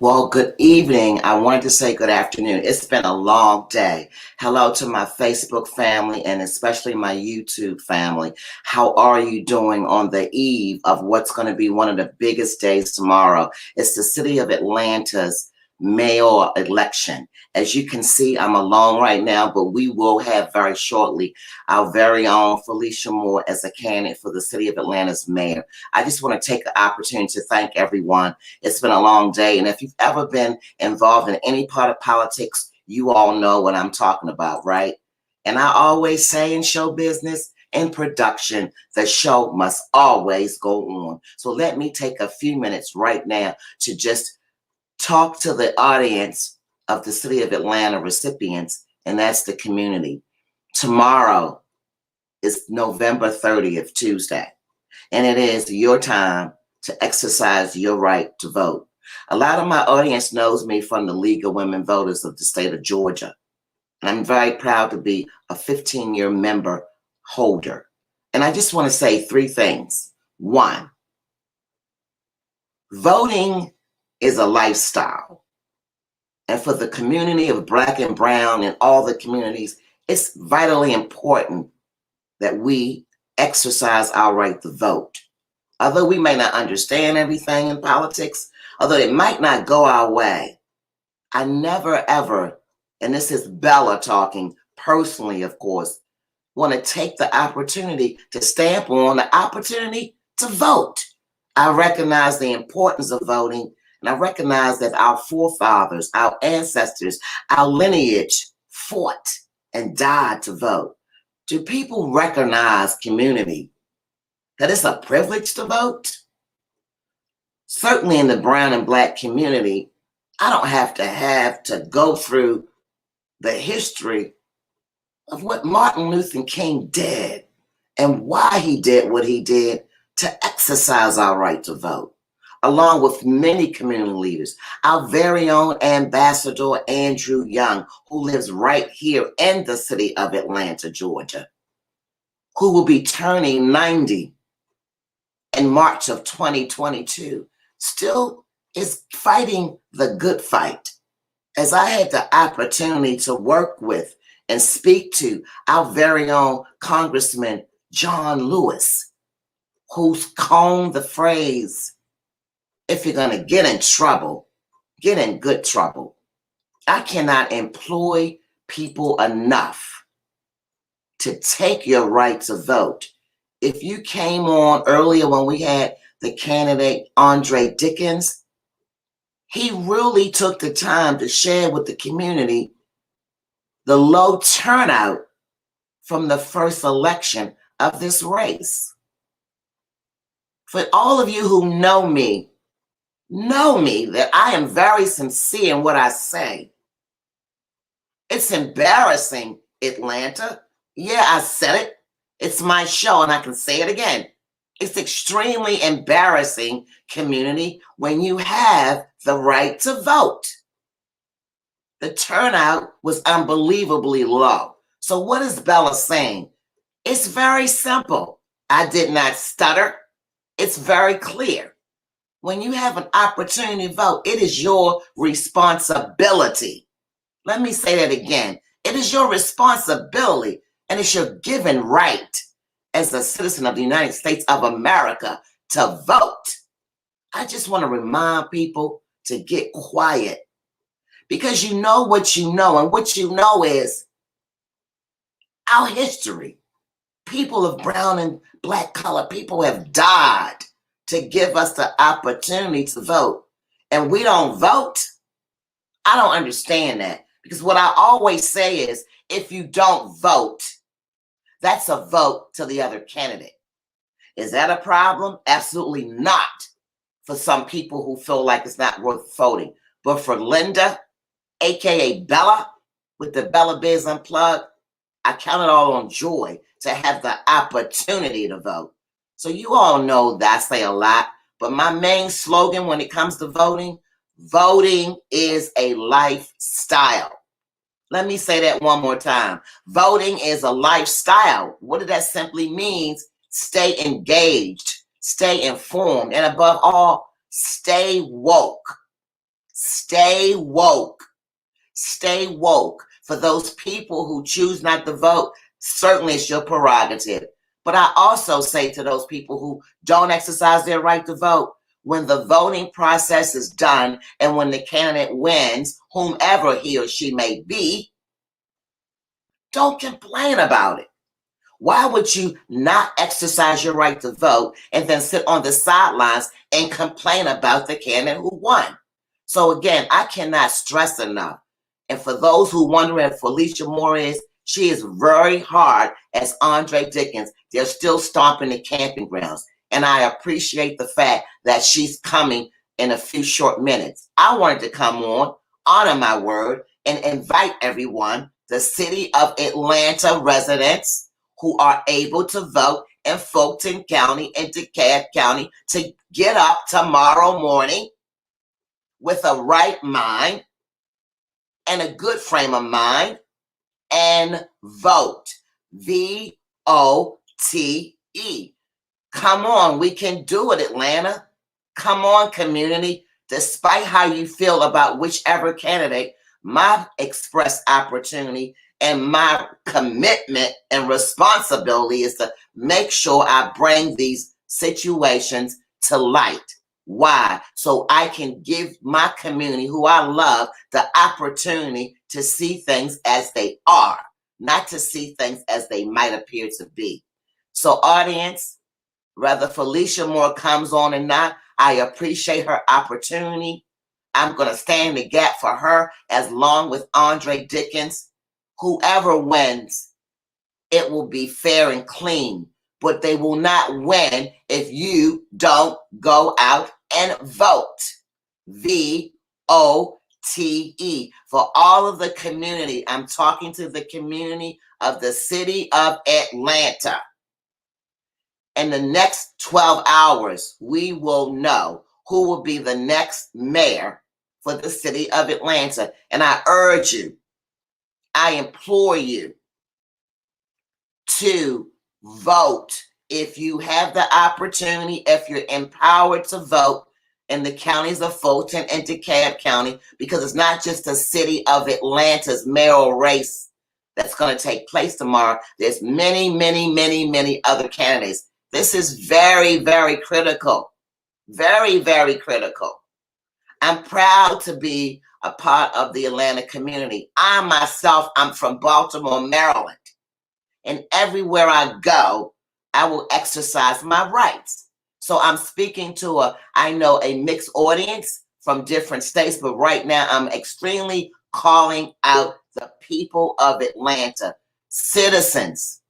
Well, good evening. I wanted to say good afternoon. It's been a long day. Hello to my Facebook family and especially my YouTube family. How are you doing on the eve of what's going to be one of the biggest days tomorrow? It's the city of Atlanta's mayor election. As you can see, I'm alone right now, but we will have very shortly our very own Felicia Moore as a candidate for the city of Atlanta's mayor. I just want to take the opportunity to thank everyone. It's been a long day, and if you've ever been involved in any part of politics, you all know what I'm talking about, right? And I always say in show business, in production, the show must always go on. So let me take a few minutes right now to just talk to the audience of the City of Atlanta recipients, and that's the community. Tomorrow is November 30th, Tuesday, and it is your time to exercise your right to vote. A lot of my audience knows me from the League of Women Voters of the state of Georgia, and I'm very proud to be a 15-year member holder. And I just want to say three things. One, voting is a lifestyle. And for the community of Black and Brown and all the communities, it's vitally important that we exercise our right to vote. Although we may not understand everything in politics, although it might not go our way, I never ever, and this is Bella talking personally, of course, want to take the opportunity to stamp on the opportunity to vote. I recognize the importance of voting, and I recognize that our forefathers, our ancestors, our lineage fought and died to vote. Do people recognize, community, that it's a privilege to vote? Certainly in the brown and Black community, I don't have to go through the history of what Martin Luther King did and why he did what he did to exercise our right to vote, along with many community leaders. Our very own Ambassador Andrew Young, who lives right here in the city of Atlanta, Georgia, who will be turning 90 in March of 2022, still is fighting the good fight. As I had the opportunity to work with and speak to our very own Congressman John Lewis, who's coined the phrase, if you're going to get in trouble, get in good trouble. I cannot employ people enough to take your right to vote. If you came on earlier when we had the candidate Andre Dickens, he really took the time to share with the community the low turnout from the first election of this race. For all of you who know me that I am very sincere in what I say. It's embarrassing, Atlanta. Yeah, I said it. It's my show, and I can say it again. It's extremely embarrassing, community, when you have the right to vote. The turnout was unbelievably low. So what is Bella saying? It's very simple. I did not stutter. It's very clear. When you have an opportunity to vote, it is your responsibility. Let me say that again. It is your responsibility, and it's your given right as a citizen of the United States of America to vote. I just want to remind people to get quiet, because you know what you know, and what you know is our history. People of brown and Black color, people have died to give us the opportunity to vote, and we don't vote. I don't understand that, because what I always say is, if you don't vote, that's a vote to the other candidate. Is that a problem? Absolutely not for some people who feel like it's not worth voting. But for Linda, aka Bella, with the Bella Biz Unplugged, I count it all on joy to have the opportunity to vote. So you all know that I say a lot, but my main slogan when it comes to voting, voting is a lifestyle. Let me say that one more time. Voting is a lifestyle. What does that simply mean? Stay engaged, stay informed, and above all, stay woke. Stay woke. Stay woke. For those people who choose not to vote, certainly it's your prerogative. But I also say to those people who don't exercise their right to vote, when the voting process is done and when the candidate wins, whomever he or she may be, don't complain about it. Why would you not exercise your right to vote and then sit on the sidelines and complain about the candidate who won? So again, I cannot stress enough. And for those who wonder if Felicia Moore is, she is very hard as Andre Dickens. They're still stomping the camping grounds. And I appreciate the fact that she's coming in a few short minutes. I wanted to come on, honor my word, and invite everyone, the city of Atlanta residents who are able to vote in Fulton County and DeKalb County, to get up tomorrow morning with a right mind and a good frame of mind and vote. VOTE. Come on, we can do it, Atlanta. Come on, community. Despite how you feel about whichever candidate, my express opportunity and my commitment and responsibility is to make sure I bring these situations to light. Why? So I can give my community, who I love, the opportunity to see things as they are, not to see things as they might appear to be. So audience, whether Felicia Moore comes on or not, I appreciate her opportunity. I'm going to stand the gap for her as long with Andre Dickens. Whoever wins, it will be fair and clean, but they will not win if you don't go out and vote. VOTE. For all of the community, I'm talking to the community of the city of Atlanta. In the next 12 hours, we will know who will be the next mayor for the city of Atlanta. And I urge you, I implore you to vote if you have the opportunity, if you're empowered to vote in the counties of Fulton and DeKalb County, because it's not just the city of Atlanta's mayoral race that's going to take place tomorrow. There's many, many, many, many other candidates. This is very, very critical. Very, very critical. I'm proud to be a part of the Atlanta community. I myself, I'm from Baltimore, Maryland. And everywhere I go, I will exercise my rights. So I'm speaking to I know a mixed audience from different states, but right now I'm extremely calling out the people of Atlanta. Citizens,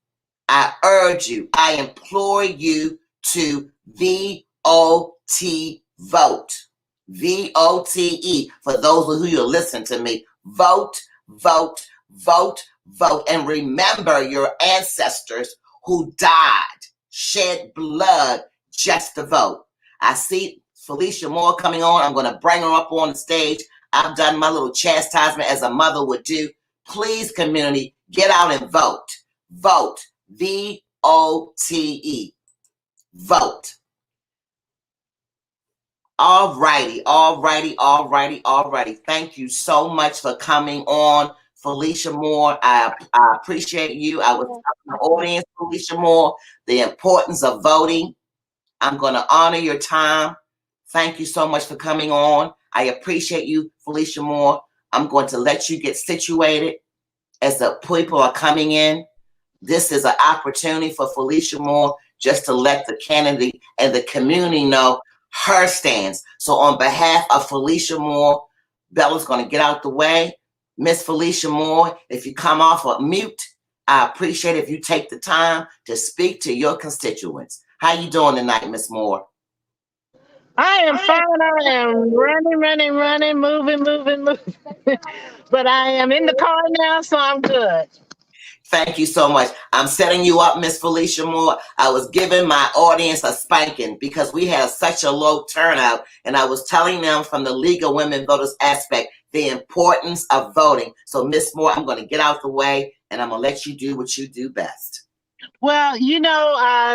I urge you, I implore you to VOT vote. VOTE. For those of you who listen to me, vote, vote, vote, vote. And remember your ancestors who died, shed blood just to vote. I see Felicia Moore coming on. I'm going to bring her up on the stage. I've done my little chastisement as a mother would do. Please, community, get out and vote. Vote. VOTE. Vote. All righty. Thank you so much for coming on, Felicia Moore. I appreciate you. I was telling the audience, Felicia Moore, the importance of voting. I'm going to honor your time. Thank you so much for coming on. I appreciate you, Felicia Moore. I'm going to let you get situated as the people are coming in. This is an opportunity for Felicia Moore just to let the candidate and the community know her stance. So on behalf of Felicia Moore, Bella's going to get out the way. Miss Felicia Moore, if you come off of mute, I appreciate if you take the time to speak to your constituents. How you doing tonight, Miss Moore? I am fine. I am running, moving. But I am in the car now, so I'm good. Thank you so much. I'm setting you up, Miss Felicia Moore. I was giving my audience a spanking because we had such a low turnout, and I was telling them from the League of Women Voters aspect the importance of voting. So, Miss Moore, I'm going to get out the way, and I'm going to let you do what you do best. Well,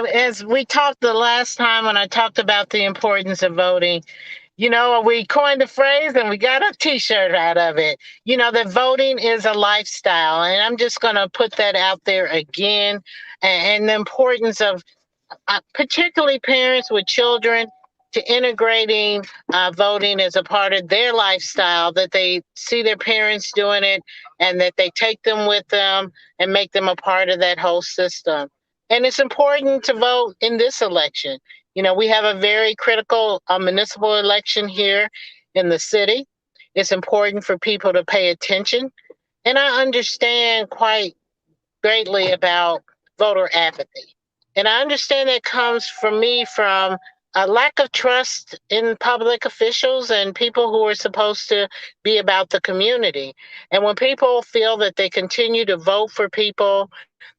as we talked the last time when I talked about the importance of voting, We coined the phrase and we got a t-shirt out of it, that voting is a lifestyle. And I'm just going to put that out there again. And the importance of particularly parents with children, to integrating voting as a part of their lifestyle, that they see their parents doing it and that they take them with them and make them a part of that whole system. And it's important to vote in this election. We have a very critical municipal election here in the city. It's important for people to pay attention. And I understand quite greatly about voter apathy. And I understand that comes from me from a lack of trust in public officials and people who are supposed to be about the community. And when people feel that they continue to vote for people,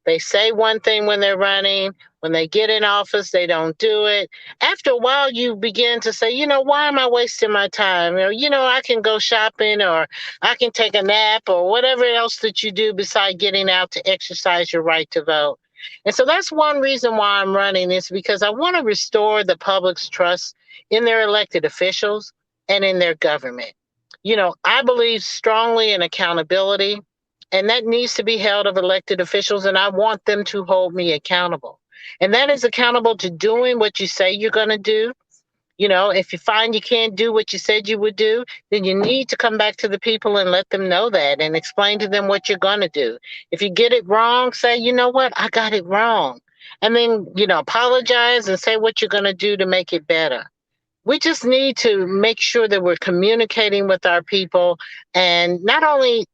they say one thing when they're running, when they get in office, they don't do it. After a while, you begin to say, why am I wasting my time? I can go shopping, or I can take a nap, or whatever else that you do beside getting out to exercise your right to vote. And so that's one reason why I'm running, is because I want to restore the public's trust in their elected officials and in their government. I believe strongly in accountability, and that needs to be held of elected officials, and I want them to hold me accountable. And that is accountable to doing what you say you're going to do. If you find you can't do what you said you would do, then you need to come back to the people and let them know that and explain to them what you're going to do. If you get it wrong, say, you know what, I got it wrong. And then, apologize and say what you're going to do to make it better. We just need to make sure that we're communicating with our people and not only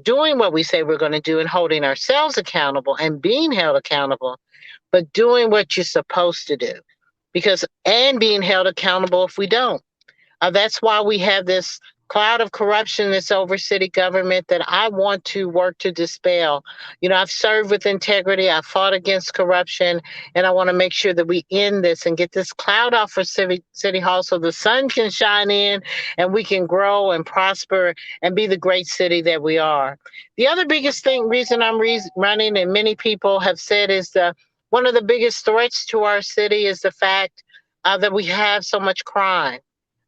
doing what we say we're going to do and holding ourselves accountable and being held accountable, but doing what you're supposed to do. And being held accountable if we don't. That's why we have this cloud of corruption that's over city government that I want to work to dispel. I've served with integrity, I've fought against corruption, and I want to make sure that we end this and get this cloud off for City Hall so the sun can shine in and we can grow and prosper and be the great city that we are. The other biggest reason I'm running, and many people have said, is one of the biggest threats to our city is the fact that we have so much crime.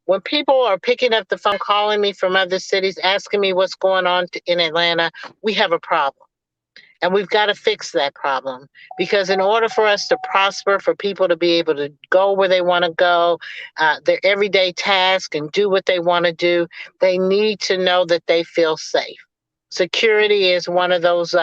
When people are picking up the phone, calling me from other cities, asking me what's going on in Atlanta, we have a problem. And we've got to fix that problem, because in order for us to prosper, for people to be able to go where they want to go, their everyday task, and do what they want to do, they need to know that they feel safe. Security is one of those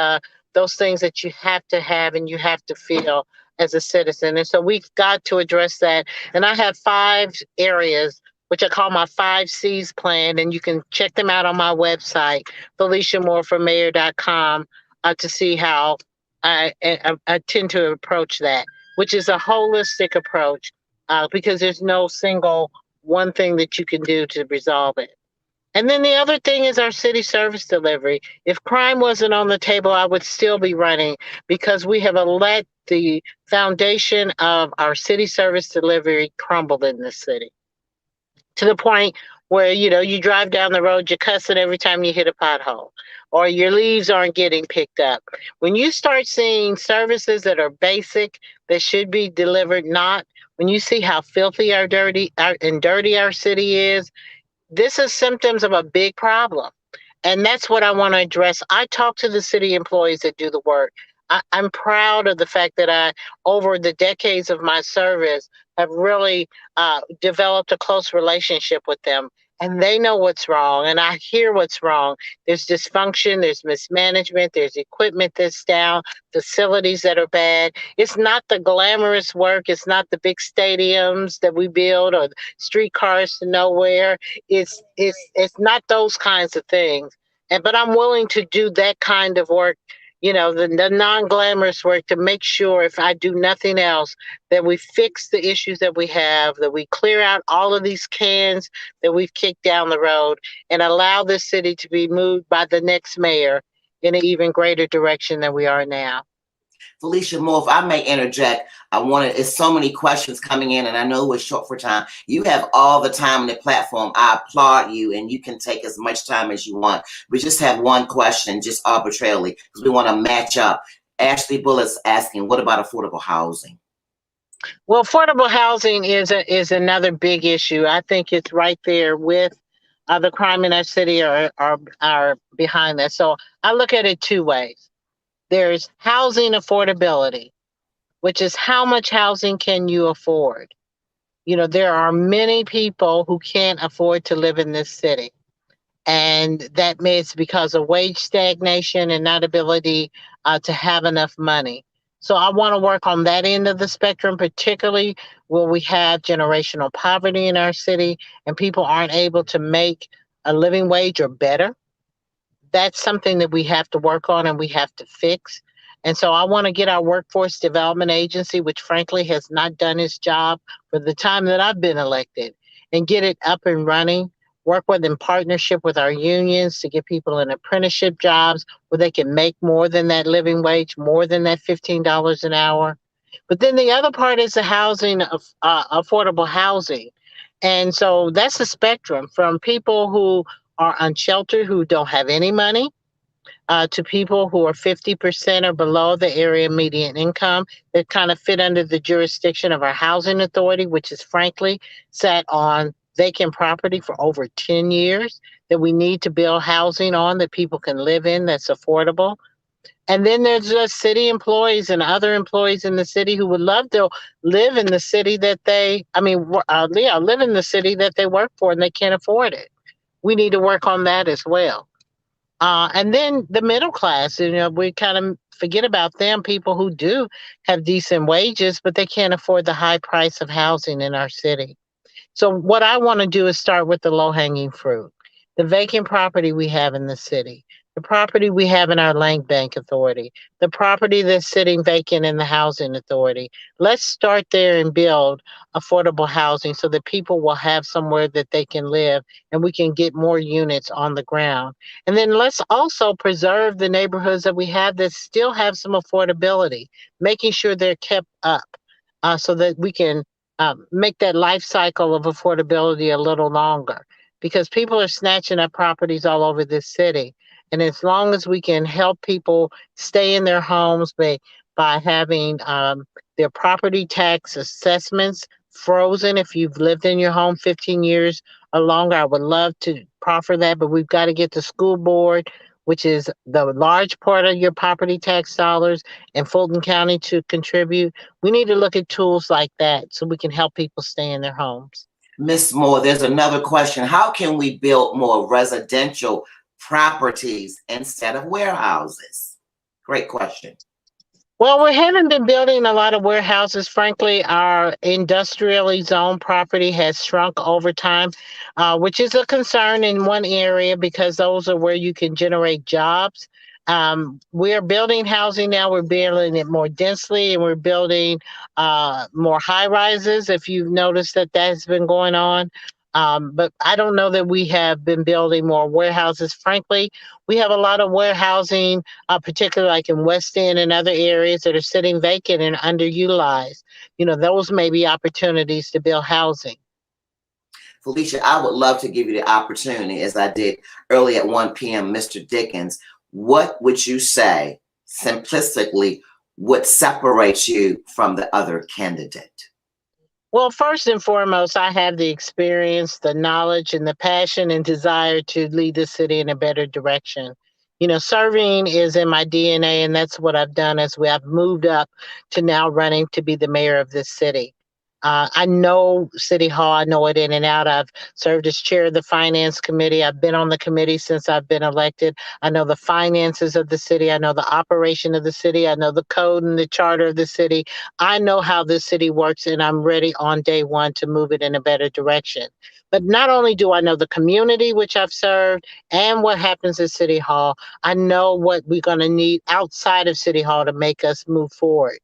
things that you have to have and you have to feel as a citizen. And so we've got to address that. And I have 5 areas, which I call my 5 C's plan, and you can check them out on my website, FeliciaMooreForMayor.com, to see how I tend to approach that, which is a holistic approach, because there's no single one thing that you can do to resolve it. And then the other thing is our city service delivery. If crime wasn't on the table, I would still be running, because we have let the foundation of our city service delivery crumble in this city, to the point where, you drive down the road, you're cussing every time you hit a pothole, or your leaves aren't getting picked up. When you start seeing services that are basic, that should be delivered, when you see how filthy and dirty our city is, this is symptoms of a big problem. And that's what I want to address. I talk to the city employees that do the work. I'm proud of the fact that I, over the decades of my service, have really developed a close relationship with them. And they know what's wrong, and I hear what's wrong. There's dysfunction, there's mismanagement, there's equipment that's down, facilities that are bad. It's not the glamorous work. It's not the big stadiums that we build or streetcars to nowhere. It's not those kinds of things. But I'm willing to do that kind of work, the non-glamorous work, to make sure, if I do nothing else, that we fix the issues that we have, that we clear out all of these cans that we've kicked down the road, and allow this city to be moved by the next mayor in an even greater direction than we are now. Felicia Moore, if I may interject, it's so many questions coming in, and I know we're short for time. You have all the time on the platform. I applaud you, and you can take as much time as you want. We just have one question, just arbitrarily, because we want to match up. Ashley Bullett's asking, what about affordable housing? Well, affordable housing is another big issue. I think it's right there with the crime in our city are behind that. So I look at it two ways. There's housing affordability, which is how much housing can you afford? You know, there are many people who can't afford to live in this city. And that is because of wage stagnation and not ability to have enough money. So I want to work on that end of the spectrum, particularly where we have generational poverty in our city and people aren't able to make a living wage or better. That's something that we have to work on and we have to fix. And so I want to get our workforce development agency, which frankly has not done its job for the time that I've been elected, and get it up and running. Work with in partnership with our unions to get people in apprenticeship jobs where they can make more than that living wage, more than that $15 an hour. But then the other part is the housing of affordable housing. And so that's the spectrum from people who are unsheltered, who don't have any money, to people who are 50% or below the area median income that kind of fit under the jurisdiction of our housing authority, which is frankly sat on vacant property for over 10 years that we need to build housing on that people can live in that's affordable. And then there's just city employees and other employees in the city who would love to live in the city that live in the city that they work for and they can't afford it. We need to work on that as well. And then the middle class, we kind of forget about them, people who do have decent wages, but they can't afford the high price of housing in our city. So what I want to do is start with the low hanging fruit, the vacant property we have in the city, the property we have in our land bank authority, the property that's sitting vacant in the housing authority. Let's start there and build affordable housing so that people will have somewhere that they can live and we can get more units on the ground. And then let's also preserve the neighborhoods that we have that still have some affordability, making sure they're kept up so that we can make that life cycle of affordability a little longer because people are snatching up properties all over this city. And as long as we can help people stay in their homes by having their property tax assessments frozen, if you've lived in your home 15 years or longer, I would love to proffer that. But we've got to get the school board, which is the large part of your property tax dollars, in Fulton County to contribute. We need to look at tools like that so we can help people stay in their homes. Ms. Moore, there's another question. How can we build more residential properties instead of warehouses? Great question. Well, we haven't been building a lot of warehouses. Frankly, our industrially zoned property has shrunk over time, which is a concern in one area because those are where you can generate jobs. We are building housing now. We're building it more densely and we're building more high rises. If you've noticed that has been going on. But I don't know that we have been building more warehouses. Frankly, we have a lot of warehousing, particularly like in West End and other areas that are sitting vacant and underutilized. Those may be opportunities to build housing. Felicia, I would love to give you the opportunity, as I did early at 1 p.m., Mr. Dickens. What would you say, simplistically, what separates you from the other candidate? Well, first and foremost, I have the experience, the knowledge, and the passion and desire to lead the city in a better direction. Serving is in my DNA, and that's what I've done as I've moved up to now running to be the mayor of this city. I know City Hall. I know it in and out. I've served as chair of the finance committee. I've been on the committee since I've been elected. I know the finances of the city. I know the operation of the city. I know the code and the charter of the city. I know how this city works, and I'm ready on day one to move it in a better direction. But not only do I know the community which I've served and what happens at City Hall, I know what we're going to need outside of City Hall to make us move forward.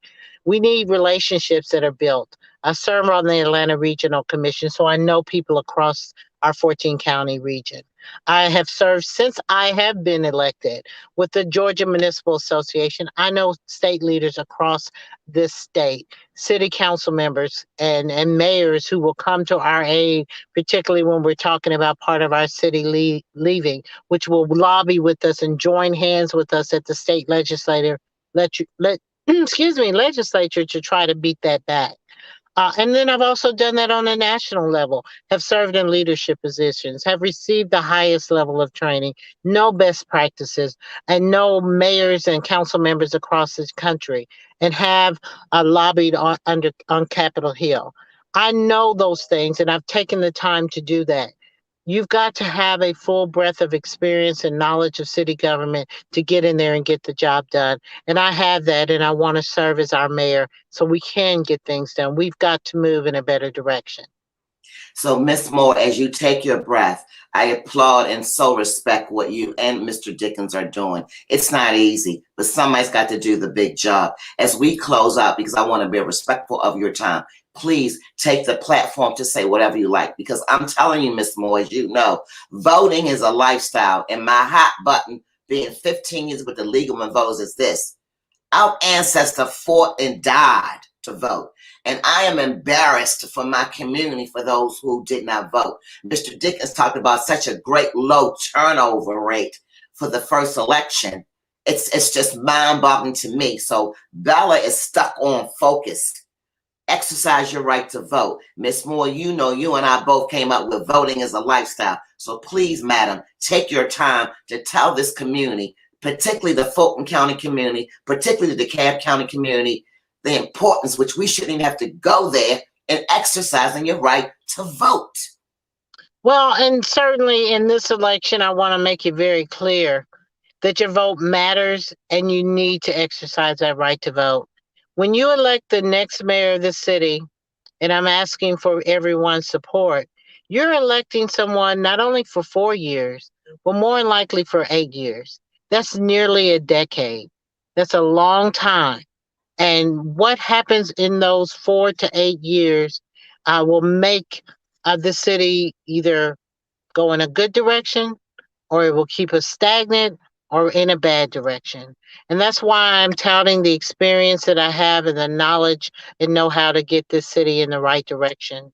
We need relationships that are built. I serve on the Atlanta Regional Commission, so I know people across our 14-county region. I have served since I have been elected with the Georgia Municipal Association. I know state leaders across this state, city council members and mayors who will come to our aid, particularly when we're talking about part of our city leaving, which will lobby with us and join hands with us at the state legislature to try to beat that back. And then I've also done that on a national level, have served in leadership positions, have received the highest level of training, know best practices, and know mayors and council members across this country, and have lobbied on Capitol Hill. I know those things, and I've taken the time to do that. You've got to have a full breadth of experience and knowledge of city government to get in there and get the job done. And I have that, and I want to serve as our mayor so we can get things done. We've got to move in a better direction. So, Miss Moore, as you take your breath, I applaud and so respect what you and Mr. Dickens are doing. It's not easy, but somebody's got to do the big job. As we close out, because I want to be respectful of your time, please take the platform to say whatever you like, because I'm telling you, Miss Moore, as you know, voting is a lifestyle, and my hot button being 15 years with the League of Women Voters is this. Our ancestors fought and died to vote. And I am embarrassed for my community, for those who did not vote. Mr. Dickens talked about such a great low turnover rate for the first election. It's just mind-boggling to me. So Bella is stuck on focus. Exercise your right to vote. Miss Moore, you know, you and I both came up with voting as a lifestyle. So please, madam, take your time to tell this community, particularly the Fulton County community, particularly the DeKalb County community, the importance, which we shouldn't even have to go there, in exercising your right to vote. Well, and certainly in this election, I want to make it very clear that your vote matters and you need to exercise that right to vote. When you elect the next mayor of the city, and I'm asking for everyone's support, you're electing someone not only for 4 years, but more than likely for 8 years. That's nearly a decade. That's a long time. And what happens in those 4 to 8 years will make the city either go in a good direction, or it will keep us stagnant, or in a bad direction. And that's why I'm touting the experience that I have and the knowledge and know how to get this city in the right direction.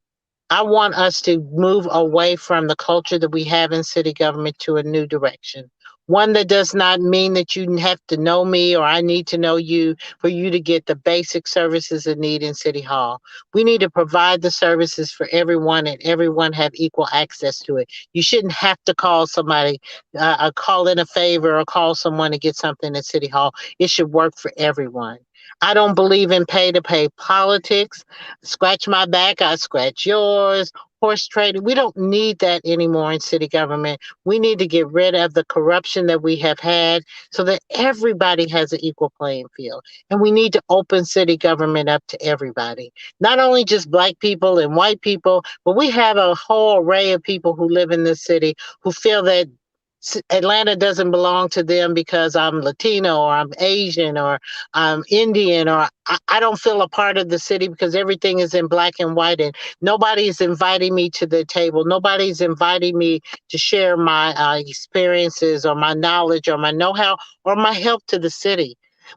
I want us to move away from the culture that we have in city government to a new direction. One that does not mean that you have to know me or I need to know you for you to get the basic services that need in City Hall. We need to provide the services for everyone and everyone have equal access to it. You shouldn't have to call somebody, call in a favor or call someone to get something at City Hall. It should work for everyone. I don't believe in pay to pay politics. Scratch my back, I scratch yours. Horse trading. We don't need that anymore in city government. We need to get rid of the corruption that we have had so that everybody has an equal playing field. And we need to open city government up to everybody, not only just Black people and white people, but we have a whole array of people who live in this city who feel that Atlanta doesn't belong to them because I'm Latino or I'm Asian or I'm Indian, or I don't feel a part of the city because everything is in black and white and nobody's inviting me to the table. Nobody's inviting me to share my experiences or my knowledge or my know-how or my help to the city.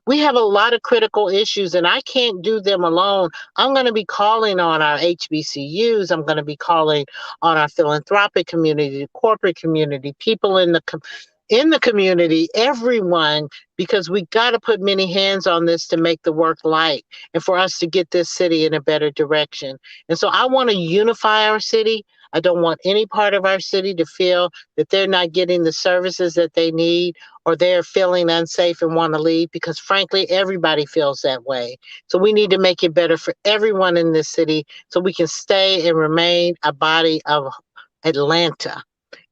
We have a lot of critical issues and I can't do them alone. I'm going to be calling on our HBCUs. I'm going to be calling on our philanthropic community, the corporate community, people in the community, everyone, because we got to put many hands on this to make the work light and for us to get this city in a better direction. And so I want to unify our city. I don't want any part of our city to feel that they're not getting the services that they need or they're feeling unsafe and want to leave, because frankly, everybody feels that way. So we need to make it better for everyone in this city so we can stay and remain a body of Atlanta.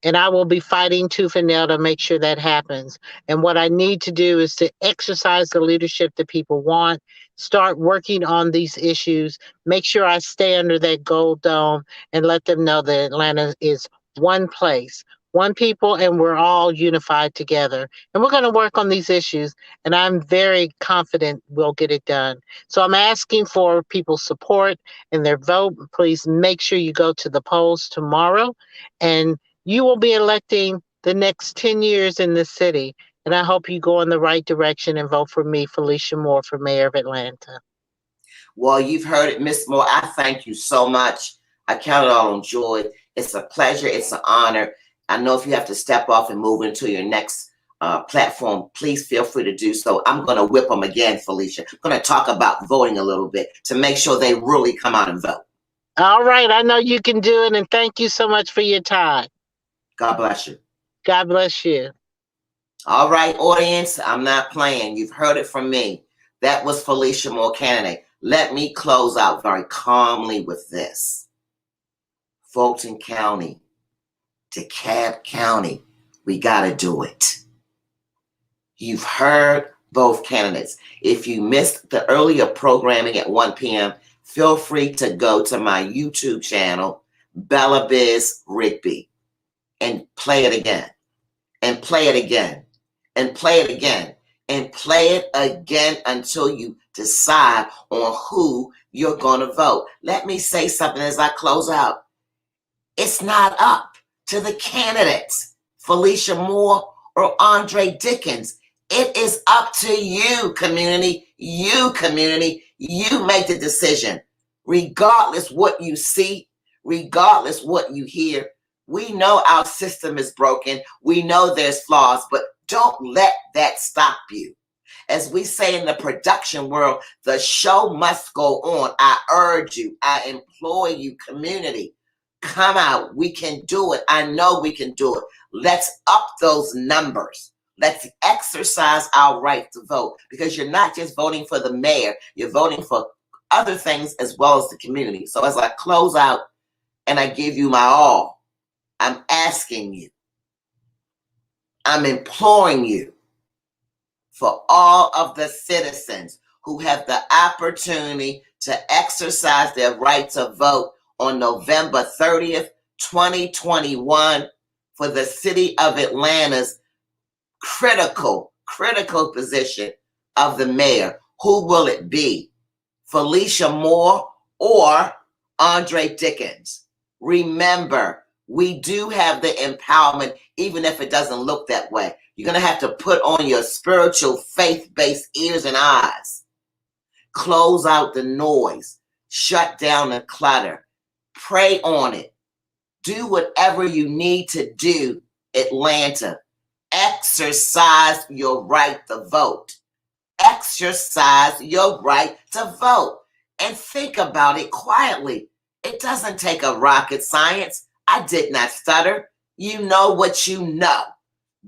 And I will be fighting tooth and nail to make sure that happens. And what I need to do is to exercise the leadership that people want, start working on these issues, make sure I stay under that gold dome and let them know that Atlanta is one place, one people, and we're all unified together. And we're going to work on these issues. And I'm very confident we'll get it done. So I'm asking for people's support and their vote. Please make sure you go to the polls tomorrow, and you will be electing the next 10 years in this city. And I hope you go in the right direction and vote for me, Felicia Moore, for mayor of Atlanta. Well, you've heard it, Miss Moore. I thank you so much. I count it all on joy. It's a pleasure. It's an honor. I know if you have to step off and move into your next platform, please feel free to do so. I'm going to whip them again, Felicia. I'm going to talk about voting a little bit to make sure they really come out and vote. All right. I know you can do it. And thank you so much for your time. God bless you. God bless you. All right, audience, I'm not playing. You've heard it from me. That was Felicia Moore, candidate. Let me close out very calmly with this. Fulton County, DeKalb County, we got to do it. You've heard both candidates. If you missed the earlier programming at 1 p.m., feel free to go to my YouTube channel, Bella Biz Rigby, and play it again, and play it again, and play it again, and play it again until you decide on who you're going to vote. Let me say something as I close out. It's not up to the candidates, Felicia Moore or Andre Dickens. It is up to you, community. You, community. You make the decision. Regardless what you see, regardless what you hear, we know our system is broken. We know there's flaws, but don't let that stop you. As we say in the production world, the show must go on. I urge you, I implore you, community, come out. We can do it. I know we can do it. Let's up those numbers. Let's exercise our right to vote, because you're not just voting for the mayor, you're voting for other things as well as the community. So as I close out and I give you my all, I'm asking you, I'm imploring you, for all of the citizens who have the opportunity to exercise their right to vote on November 30th, 2021, for the city of Atlanta's critical position of the mayor. Who will it be? Felicia Moore or Andre Dickens? Remember, we do have the empowerment, even if it doesn't look that way. You're going to have to put on your spiritual, faith-based ears and eyes. Close out the noise. Shut down the clutter. Pray on it. Do whatever you need to do, Atlanta. Exercise your right to vote. Exercise your right to vote. And think about it quietly. It doesn't take a rocket science. I did not stutter. You know what you know.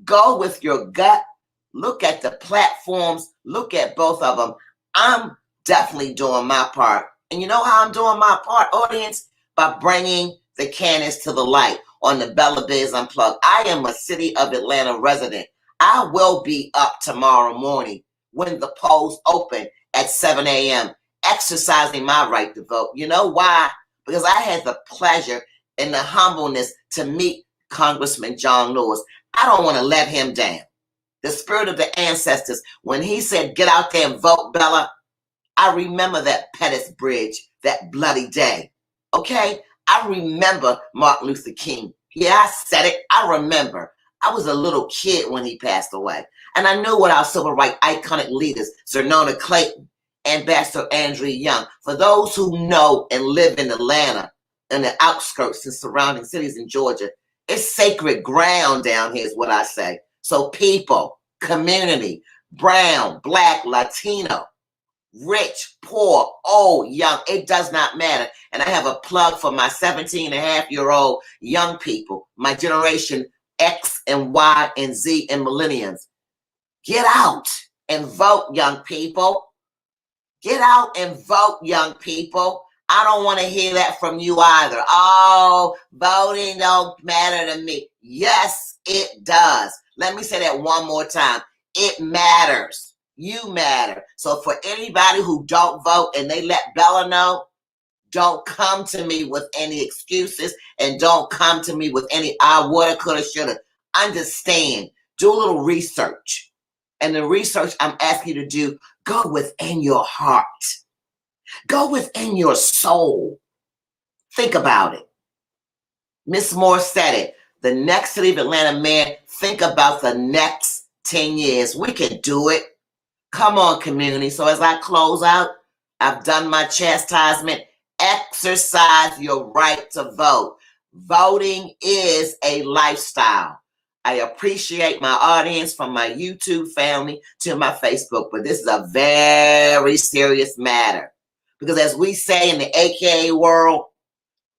Go with your gut. Look at the platforms. Look at both of them. I'm definitely doing my part. And you know how I'm doing my part, audience? By bringing the candidates to the light on the Bella Biz Unplugged. I am a City of Atlanta resident. I will be up tomorrow morning when the polls open at 7 a.m. exercising my right to vote. You know why? Because I had the pleasure and the humbleness to meet Congressman John Lewis. I don't want to let him down. The spirit of the ancestors, when he said, get out there and vote, Bella, I remember that Pettus Bridge, that bloody day. Okay? I remember Martin Luther King. Yeah, I said it. I remember. I was a little kid when he passed away. And I knew what our civil rights iconic leaders, Zernona Clayton, Ambassador Andrew Young, for those who know and live in Atlanta and the outskirts and surrounding cities in Georgia, it's sacred ground down here is what I say. So people, community, brown, black, Latino, rich, poor, old, young, it does not matter. And I have a plug for my 17-and-a-half-year-old young people, my generation X and Y and Z and millennials. Get out and vote, young people. Get out and vote, young people. I don't want to hear that from you either. Oh, voting don't matter to me. Yes, it does. Let me say that one more time. It matters. You matter. So for anybody who don't vote and they let Bella know, don't come to me with any excuses and don't come to me with any I woulda, coulda, shoulda. Understand. Do a little research. And the research I'm asking you to do, go within your heart. Go within your soul. Think about it. Miss Moore said it. The next City of Atlanta mayor, think about the next 10 years. We can do it. Come on, community. So as I close out, I've done my chastisement. Exercise your right to vote. Voting is a lifestyle. I appreciate my audience, from my YouTube family to my Facebook, but this is a very serious matter. Because as we say in the AKA world,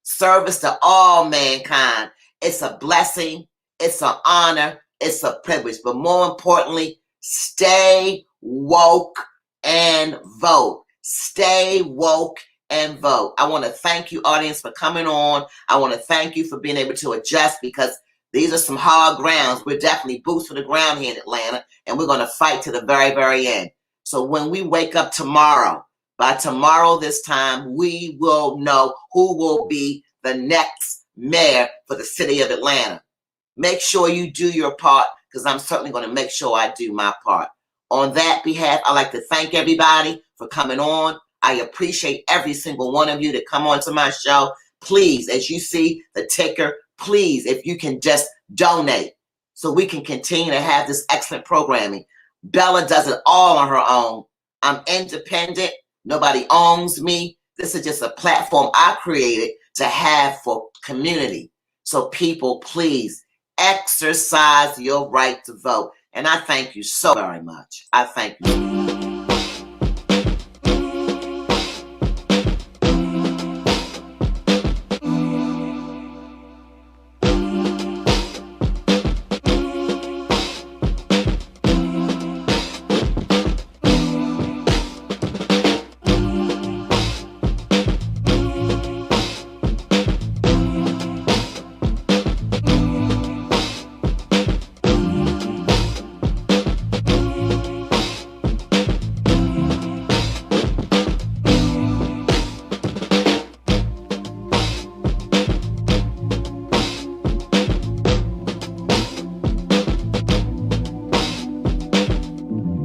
service to all mankind. It's a blessing, it's an honor, it's a privilege. But more importantly, stay woke and vote. Stay woke and vote. I want to thank you, audience, for coming on. I want to thank you for being able to adjust, because these are some hard grounds. We're definitely boots for the ground here in Atlanta, and we're going to fight to the very, very end. So when we wake up tomorrow, by tomorrow this time, we will know who will be the next mayor for the city of Atlanta. Make sure you do your part, because I'm certainly going to make sure I do my part. On that behalf, I'd like to thank everybody for coming on. I appreciate every single one of you that come on to my show. Please, as you see the ticker, please, if you can just donate so we can continue to have this excellent programming. Bella does it all on her own. I'm independent. Nobody owns me. This is just a platform I created to have for community. So people, please exercise your right to vote. And I thank you so very much. I thank you.